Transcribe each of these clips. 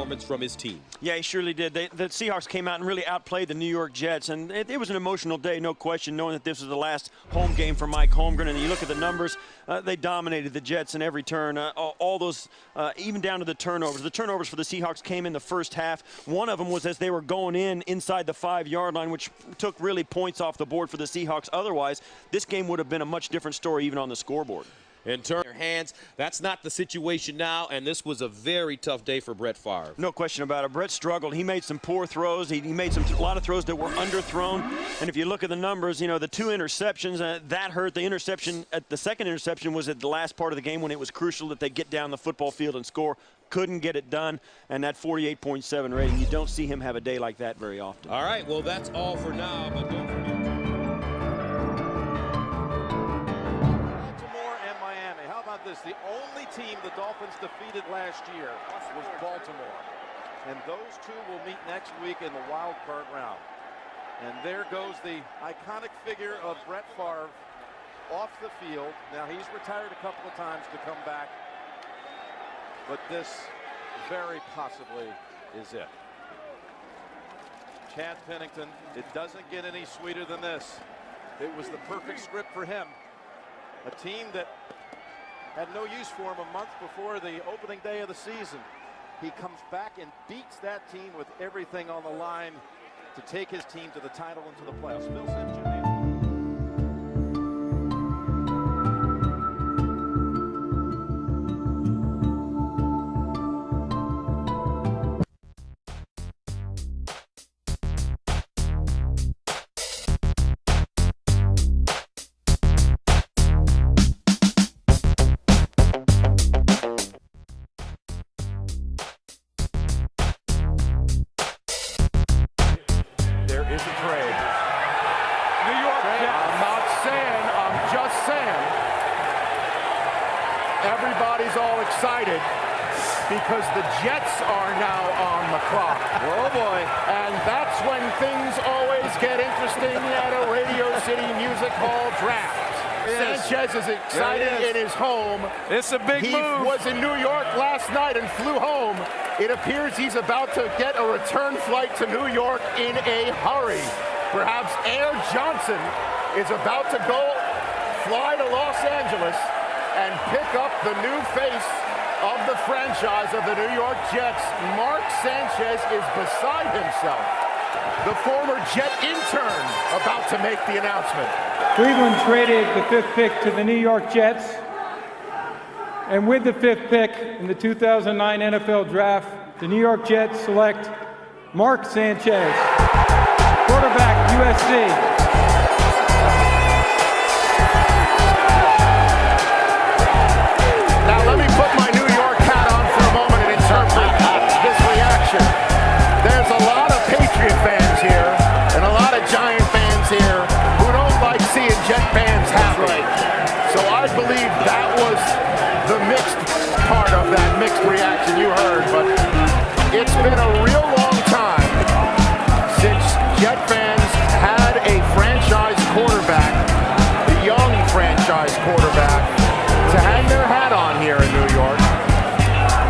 performance from his team. Yeah, he surely did. The Seahawks came out and really outplayed the New York Jets, and it was an emotional day, no question, knowing that this was the last home game for Mike Holmgren. And you look at the numbers, they dominated the Jets in every turn. All those, even down to the turnovers. The turnovers for the Seahawks came in the first half. One of them was as they were going inside the 5-yard line, which took really points off the board for the Seahawks. Otherwise, this game would have been a much different story even on the scoreboard. In terms of their hands, that's not the situation now, and this was a very tough day for Brett Favre. No question about it. Brett struggled. He made some poor throws. He made a lot of throws that were underthrown. And if you look at the numbers, you know, the 2 interceptions, that hurt. The second interception was at the last part of the game when it was crucial that they get down the football field and score. Couldn't get it done, and that 48.7 rating, you don't see him have a day like that very often. All right, well, that's all for now, but don't forget. This, the only team the Dolphins defeated last year was Baltimore, and those two will meet next week in the wild card round. And there goes the iconic figure of Brett Favre off the field. Now, he's retired a couple of times to come back, but this very possibly is it. Chad Pennington, it doesn't get any sweeter than this. It was the perfect script for him. A team that had no use for him a month before the opening day of the season. He comes back and beats that team with everything on the line to take his team to the title and to the playoffs. Bill Sims, everybody's all excited because the Jets are now on the clock. Oh boy. And that's when things always get interesting at a Radio City Music Hall draft. Sanchez is excited in his home. It's a big move. He was in New York last night and flew home. It appears he's about to get a return flight to New York in a hurry. Perhaps Air Johnson is about to fly to Los Angeles and pick up the new face of the franchise of the New York Jets. Mark Sanchez is beside himself. The former Jet intern about to make the announcement. Cleveland traded the 5th pick to the New York Jets. And with the 5th pick in the 2009 NFL Draft, the New York Jets select Mark Sanchez, quarterback, USC. Let me put my New York hat on for a moment and interpret this reaction. There's a lot of Patriot fans here and a lot of Giant fans here who don't like seeing Jet fans happy. So I believe that was the mixed part of that mixed reaction you heard. But it's been a real long time since Jet fans had a franchise quarterback, the young franchise quarterback, to hang their hat on here in New York.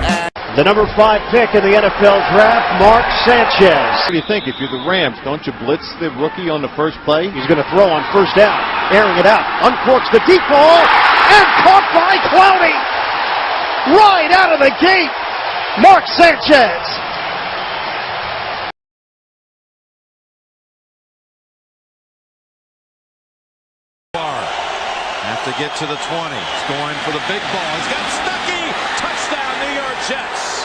And the number 5 pick in the NFL Draft, Mark Sanchez. What do you think? If you're the Rams, don't you blitz the rookie on the first play? He's going to throw on first down, airing it out, uncorks the deep ball, and caught by Clowney. Right out of the gate, Mark Sanchez. To get to the 20. He's going for the big ball. He's got Stuckey. Touchdown, New York Jets.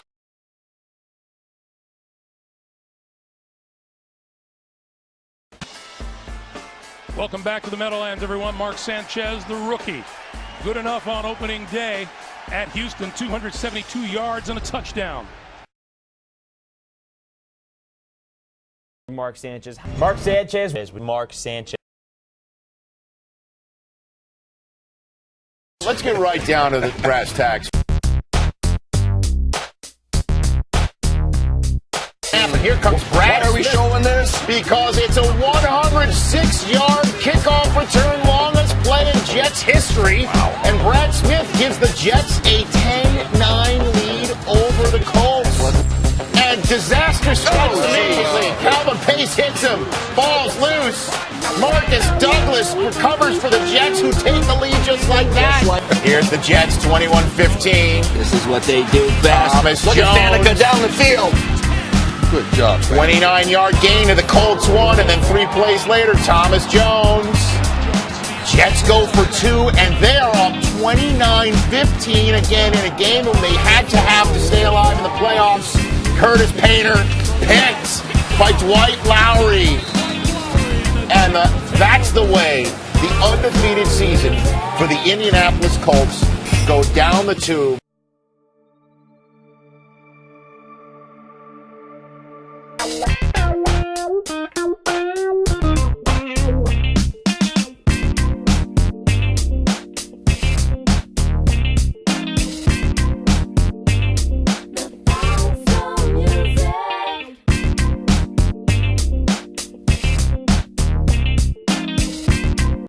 Welcome back to the Meadowlands, everyone. Mark Sanchez, the rookie. Good enough on opening day at Houston, 272 yards and a touchdown. Mark Sanchez. Mark Sanchez is with Mark Sanchez. let's get right down to the brass tacks. And here comes Brad. Why are we showing this? Because it's a 106-yard kickoff return, longest play in Jets history. Wow. And Brad Smith gives the Jets a 10-9 lead over the Colts. Disaster strikes immediately. Calvin Pace hits him. Ball's loose. Marcus Douglas recovers for the Jets, who take the lead just like that. Here's the Jets, 21-15. This is what they do best. Thomas Look Jones. at Faneca down the field. Good job. 29-yard gain to the Colts 1, and then 3 plays later, Thomas Jones. Jets go for 2, and they're up 29-15 again in a game that they had to have to stay alive in the playoffs. Curtis Painter picked by Dwight Lowry. And that's the way the undefeated season for the Indianapolis Colts go down the tube.